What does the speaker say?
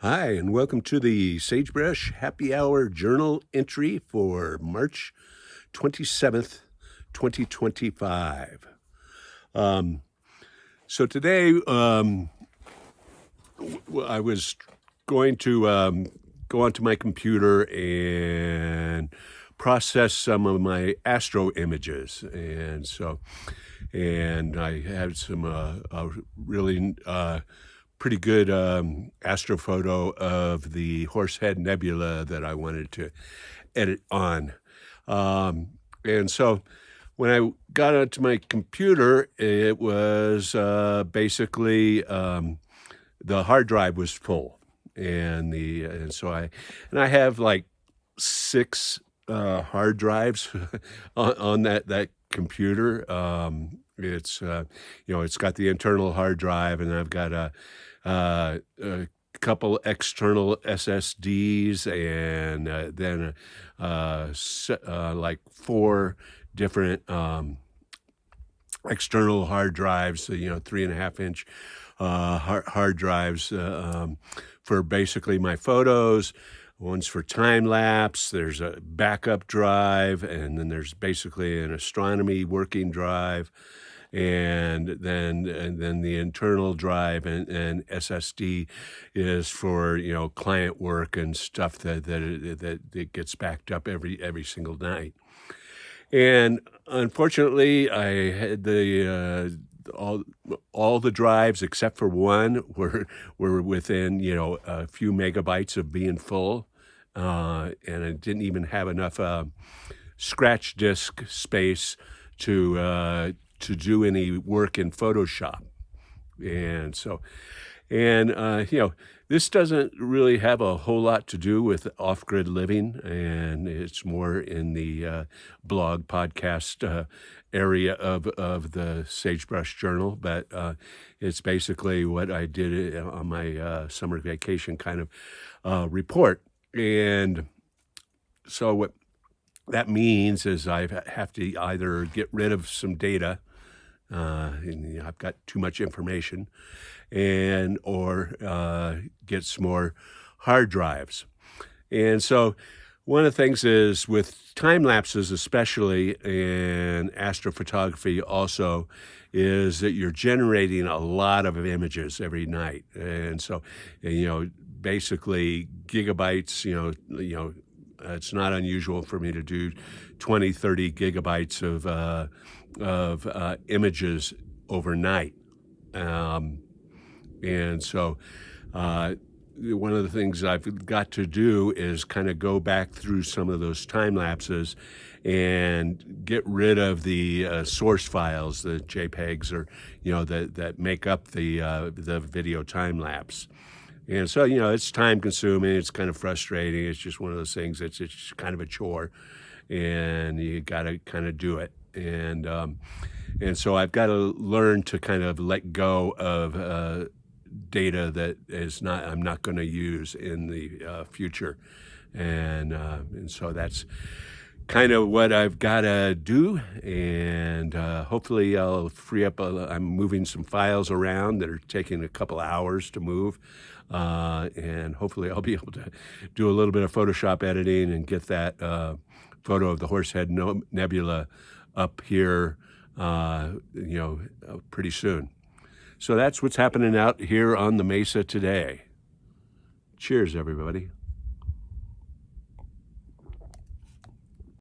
Hi, and welcome to the Sagebrush Happy Hour Journal entry for March 27th, 2025. So today, I was going to go onto my computer and process some of my astro images. And I had some really pretty good astrophoto of the Horsehead Nebula that I wanted to edit on. And so when I got onto my computer, it was basically the hard drive was full, and so I have like six hard drives on that computer. It's got the internal hard drive, and I've got a couple external SSDs, and then like four different external hard drives, 3.5-inch hard drives for basically my photos. One's for time lapse. There's a backup drive, and then there's basically an astronomy working drive, and then the internal drive and SSD is for client work and stuff that gets backed up every single night. And unfortunately, I had all the drives except for one were within a few megabytes of being full, and I didn't even have enough scratch disk space to do any work in Photoshop. And so, this doesn't really have a whole lot to do with off-grid living, and it's more in the blog podcast area of the Sagebrush Journal. But it's basically what I did on my summer vacation kind of report. And so what that means is I have to either get rid of some data, and I've got too much information, or get some more hard drives. And so one of the things is with time lapses, especially, and astrophotography also, is that you're generating a lot of images every night. And so, basically gigabytes, it's not unusual for me to do 20, 30 gigabytes of images overnight. And so one of the things I've got to do is kind of go back through some of those time lapses and get rid of the source files, the JPEGs, or that make up the video time lapse. And so it's time consuming. It's kind of frustrating. It's just one of those things. It's kind of a chore, and you got to kind of do it. And so I've got to learn to kind of let go of data that I'm not going to use in the future, and so that's kind of what I've got to do, and hopefully I'll free up. I'm moving some files around that are taking a couple hours to move, and hopefully I'll be able to do a little bit of Photoshop editing and get that photo of the Horsehead Nebula up here, pretty soon. So that's what's happening out here on the Mesa today. Cheers, everybody.